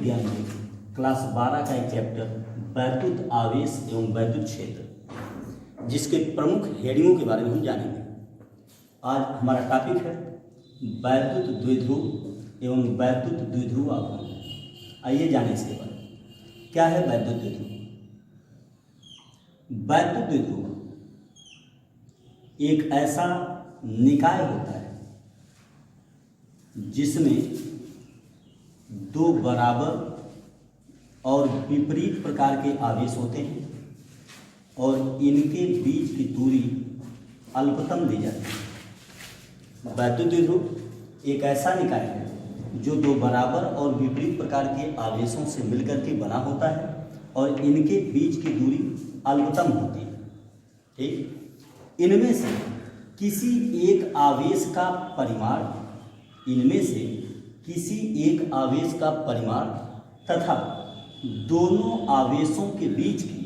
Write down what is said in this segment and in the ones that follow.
विज्ञान में क्लास 12 का एक चैप्टर वैद्युत आवेश एवं वैद्युत क्षेत्र, जिसके प्रमुख हेडिंगों के बारे में हम जानेंगे। आज हमारा टॉपिक है वैद्युत द्विध्रुव एवं वैद्युत द्विध्रुव आघूर्ण। आइए जानें इसके बारे में। क्या है वैद्युत द्विध्रुव? वैद्युत द्विध्रुव एक ऐसा निकाय होता है जिसमें दो बराबर और विपरीत प्रकार के आवेश होते हैं और इनके बीच की दूरी अल्पतम दी जाती है। वैद्युत द्विध्रुव एक ऐसा निकाय है जो दो बराबर और विपरीत प्रकार के आवेशों से मिलकर के बना होता है और इनके बीच की दूरी अल्पतम होती है। ठीक, इनमें से किसी एक आवेश का परिमाण तथा दोनों आवेशों के बीच की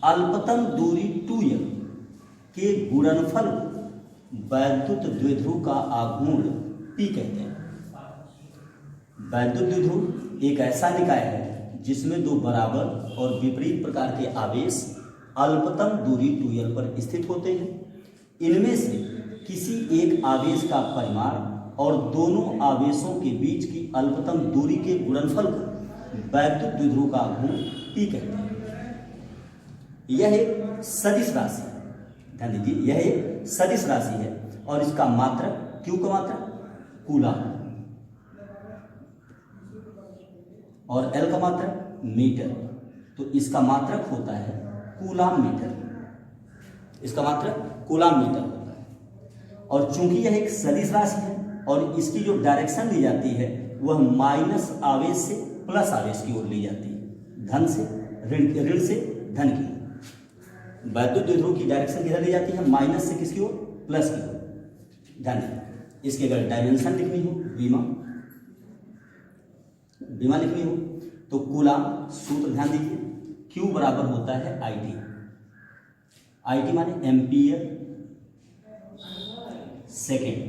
अल्पतम दूरी 2l के गुणनफल वैद्युत द्विध्रुव का आघूर्ण P कहते हैं। वैद्युत द्विध्रुव एक ऐसा निकाय है जिसमें दो बराबर और विपरीत प्रकार के आवेश अल्पतम दूरी 2l पर स्थित होते हैं। इनमें से किसी एक आवेश का परिमाण और दोनों आवेशों के बीच की अल्पतम दूरी के गुणनफल को वैद्युत द्विध्रुव का आघूर्ण P कहते हैं। यह एक सदिश राशि है, ध्यान दीजिए, यह एक सदिश राशि है और इसका मात्रक Q का मात्रक कूलम और L का मात्रक मीटर। तो इसका मात्रक होता है कूलम मीटर, इसका मात्रक कूलम मीटर होता है। और चूंकि यह एक सदिश राशि है और इसकी जो डायरेक्शन दी जाती है वह माइनस आवेश से प्लस आवेश की ओर ली जाती है, धन से ऋण से धन की। वैद्युत द्विध्रुव की डायरेक्शन किधर दी जाती है? माइनस से किसकी ओर? प्लस की ओर। ध्यान दें, इसकी अगर डायमेंशन लिखनी हो, बीमा लिखनी हो तो कूलम सूत्र ध्यान दीजिए, Q बराबर होता है IT माने एम्पियर सेकेंड।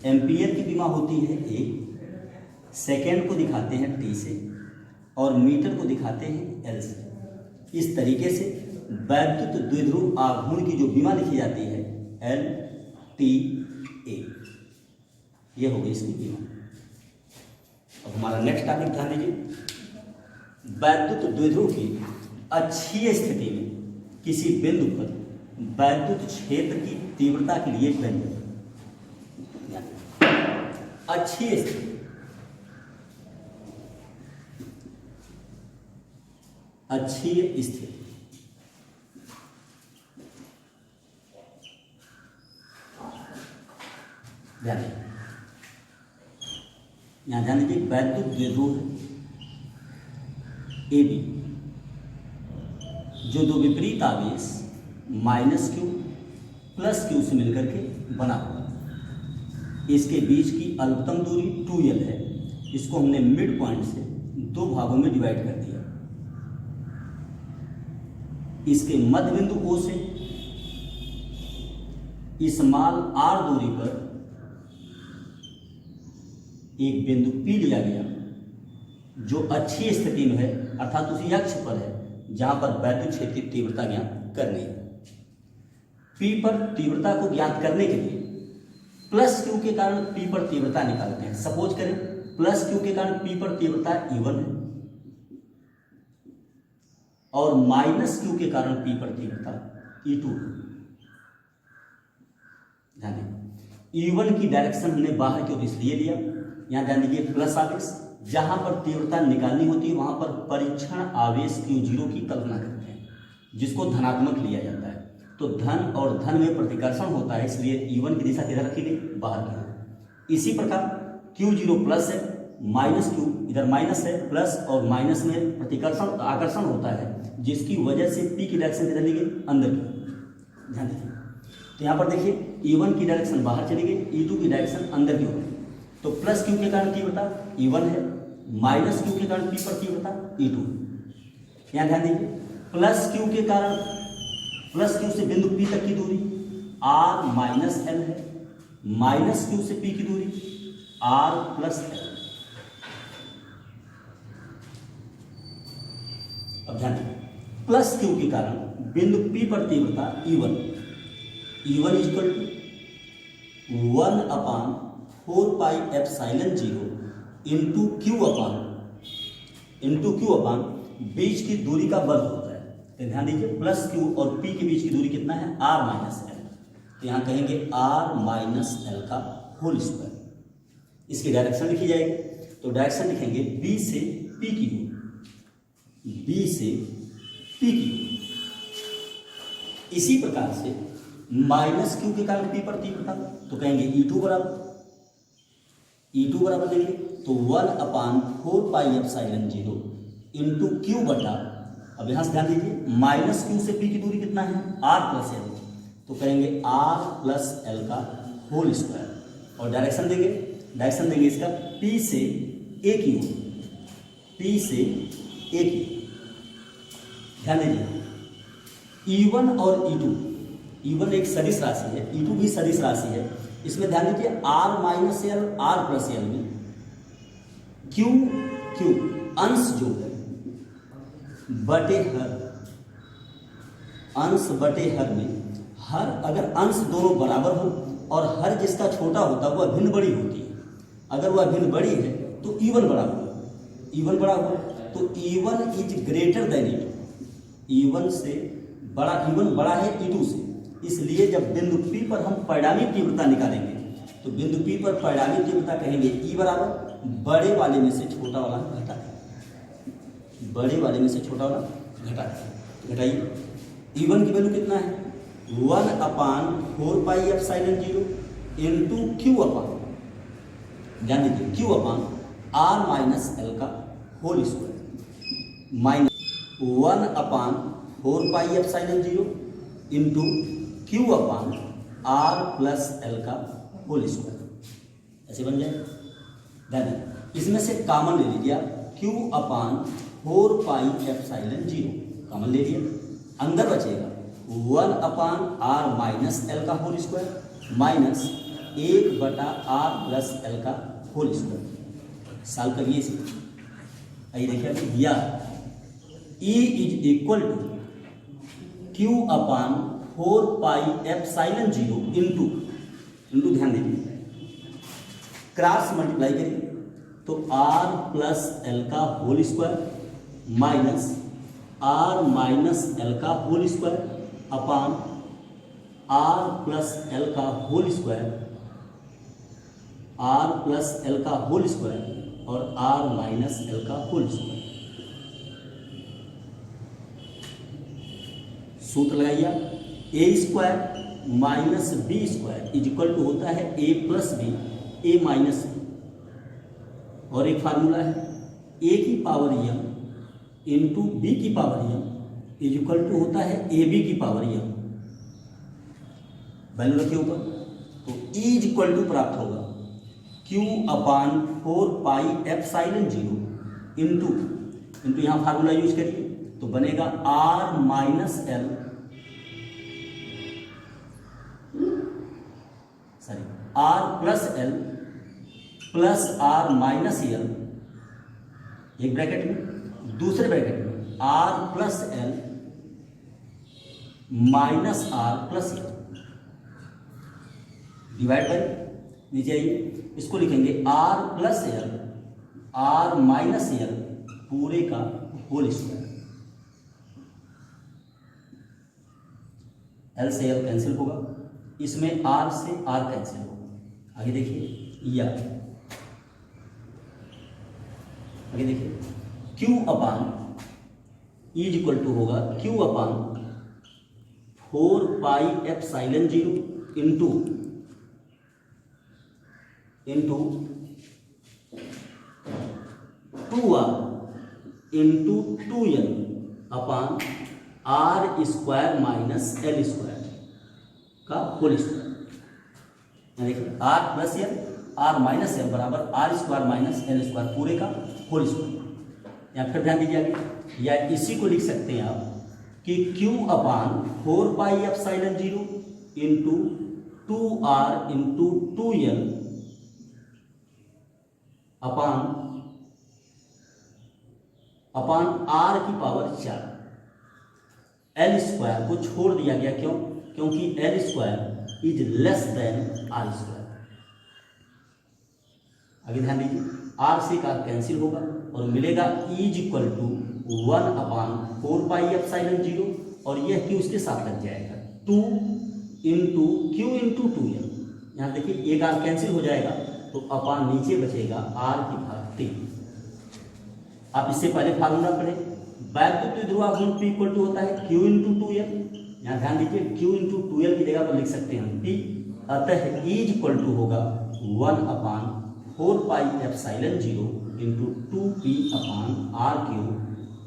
एम्पियर की बीमा होती है A, सेकेंड को दिखाते हैं T से और मीटर को दिखाते हैं L से। इस तरीके से वैद्युत द्विध्रुव आघूर्ण की जो बीमा लिखी जाती है LTA, ये हो गई इसकी बीमा। अब हमारा नेक्स्ट टॉपिक ध्यान दीजिए। वैद्युत द्विध्रुव की अक्षीय स्थिति में किसी बिंदु पर वैद्युत क्षेत्र की तीव्रता के लिए व्यंजक। अक्षीय स्थिति, अक्षीय स्थिति ध्यान दें, यहां ध्यान दीजिए, वैद्युत द्विध्रुव AB जो दो विपरीत आवेश -Q प्लस Q से मिलकर के बना हुआ, इसके बीच की अल्पतम दूरी 2l है। इसको हमने मिड पॉइंट से दो भागों में डिवाइड कर दिया। इसके मध्य बिंदु O से स्मॉल r दूरी पर एक बिंदु P लिया गया जो अक्षीय स्थिति में है, अर्थात उसी अक्ष पर है जहां पर वैद्युत क्षेत्र की तीव्रता ज्ञात करनी है। P पर तीव्रता को ज्ञात करने के लिए प्लस Q के कारण P पर तीव्रता निकालते हैं। सपोज करें प्लस Q के कारण P पर तीव्रता E1 है और माइनस Q के कारण P पर तीव्रता E2 है। ध्यान दें, E1 की डायरेक्शन हमने बाहर की ओर इसलिए लिया, यहां ध्यान दीजिए प्लस आवेश, जहां पर तीव्रता निकालनी होती है वहां पर परीक्षण आवेश Q0 की कल्पना करते हैं जिसको धनात्मक लिया जाता है। तो धन और धन में प्रतिकर्षण होता है, इसलिए E1 की दिशा किधर रखी गई? बाहर की ओर। इसी प्रकार Q0 प्लस है, माइनस Q इधर माइनस है, प्लस और माइनस में प्रतिकर्षण आकर्षण होता है जिसकी वजह से P की डायरेक्शन किधर ली गई? अंदर की। ध्यान दीजिए, तो यहाँ पर देखिए E1 की डायरेक्शन बाहर चली गई, E2 की डायरेक्शन अंदर की ओर। तो प्लस Q के कारण तीव्रता E1 है, माइनस Q के कारण P पर तीव्रता E2। यहाँ ध्यान दीजिए, प्लस Q के कारण प्लस Q से बिंदु P तक की दूरी R माइनस L है, माइनस Q से P की दूरी R प्लस L। अब ध्यान दें, प्लस क्यू के कारण बिंदु P पर तीव्रता E1 is equal to 1/4πε0 into q upon बीच की दूरी का वर्ग होता है। तो ध्यान दीजिए, प्लस क्यू और P के बीच की दूरी कितना है, R माइनस एल। तो यहाँ कहेंगे R माइनस एल का होल स्क्वायर। इसकी डायरेक्शन लिखी जाएगी, तो डायरेक्शन लिखेंगे B से P की दूरी, B से P की दूरी। इसी प्रकार से माइनस क्यू के कारण P पर तीव्रता, तो कहेंगे E2 बराबर देंगे तो 1/4πε0 इंटू क्यू बटा, अब यहाँ से ध्यान दीजिए, माइनस क्यू से P की दूरी कितना है, R प्लस एल। तो कहेंगे R प्लस एल का होल स्क्वायर। और डायरेक्शन देंगे इसका P से A की ओर, P से A की। ध्यान दीजिए, E1 और E1 एक सदिश राशि है, E2 भी सदिश राशि है। इसमें ध्यान दीजिए, R minus L R plus L में क्यू अंश जो है बटे हर, अंश बटे हर में हर अगर अंश दोनों बराबर हो और हर जिसका छोटा होता है वह भिन्न बड़ी होती है। अगर वह भिन्न बड़ी है तो E1 बड़ा हुआ, तो E1 is greater than E2, E1 बड़ा है E2 से। इसलिए जब बिंदु P पर हम परिणामी तीव्रता निकालेंगे तो बिंदु P पर परिणामी तीव्रता कहेंगे E बराबर बड़े वाले में से छोटा वाला घटा, बड़े वाले में से छोटा वाला घटाइए। E1 की वैल्यू कितना है, 1/4πε0 इंटू क्यू अपान, ध्यान दीजिए, q upon R minus l का whole square minus 1/4πε0 into q upon R plus l का होल स्क्वायर। ऐसे बन जाए। ध्यान दीजिए, इसमें से कॉमन ले लीजिए आप, क्यू अपान 4πε0 कॉमन ले लिया, अंदर बचेगा 1/R माइनस एल का whole square minus 1/R plus l का होल स्क्वायर। सॉल्व करिए इसे। आइए देखिए, अभी दिया E is equal to q upon 4πε0 into ध्यान दीजिए, क्रॉस मल्टीप्लाई करिए तो R प्लस एल का whole square minus R minus l का whole square upon R plus l का whole square, R plus l का होल स्क्वायर और R minus l का होल स्क्वायर। सूत्र लगाइए, a square minus b square is equal to होता है a plus b, a minus b. और एक फार्मूला है ए की पावर यम इंटू बी की power m is equal to होता है ए बी की पावर यम। वैल्यू रखिए ऊपर, तो E इज इक्वल टू प्राप्त होगा क्यू अपान 4πε0 इंटू यहाँ फार्मूला यूज करिए तो बनेगा R minus l, sorry R plus l plus R minus L, एक ब्रैकेट में, दूसरे ब्रैकेट में R plus L minus R plus L divide by, नीचे आइए, इसको लिखेंगे R plus L R minus L पूरे का होल स्क्वायर। एल से एल कैंसिल होगा, इसमें R से R कैंसिल होगा। आगे देखिए, या आगे देखिए, Q upon E is equal to होगा Q upon 4πε0 into 2R into 2L upon R square minus L square का होल स्क्वायर। देखिए, R plus L R minus L बराबर R square minus L square पूरे का whole square. या फिर ध्यान दीजिए आगे, या इसी को लिख सकते हैं आप कि Q upon 4πε0 into 2R into 2L upon R की पावर 4। एल स्क्वायर को छोड़ दिया गया, क्यों? क्योंकि l square is less than R square. आगे ध्यान दीजिए, आर से का कैंसिल होगा और मिलेगा इज इक्वल टू 1/4πε0, और यह क्यू उसके साथ लग जाएगा 2 इंटू क्यू इंटू 2l। यहाँ देखिए एक आर कैंसिल हो जाएगा तो अपान नीचे बचेगा आर की घात 3। आप इससे पहले फार्मूला पढ़े, वैद्युत द्विध्रुव आघूर्ण P इक्वल टू होता है Q इंटू 2l। यहाँ ध्यान दीजिए Q इंटू 2l की जगह पर लिख सकते हैं हम P, अतः इज इक्वल टू होगा 1/4πε0 into 2p upon R cube,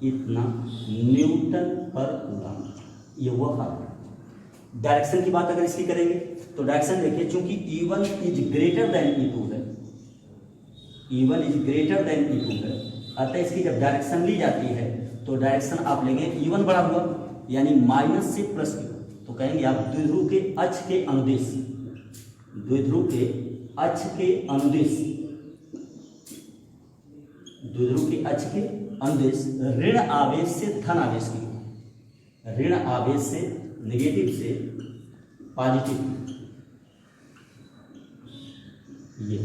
इतना न्यूटन पर कूलम। ये हुआ फार्मूला। डायरेक्शन की बात अगर इसकी करेंगे तो डायरेक्शन देखिए, चूंकि E1 is greater than E2 है, E1 is greater than E2 है, अतः इसकी जब डायरेक्शन ली जाती है तो डायरेक्शन आप लेंगे E1 बड़ा हुआ यानी माइनस से प्लस की, तो कहेंगे आप द्विध्रुव के अक्ष के अनुदेश, द्विध्रुव के अक्ष के अनुदेश, द्विध्रुव के अक्ष के अनुदेश ऋण आवेश से धन आवेश की, ऋण आवेश से नेगेटिव से पॉजिटिव, ये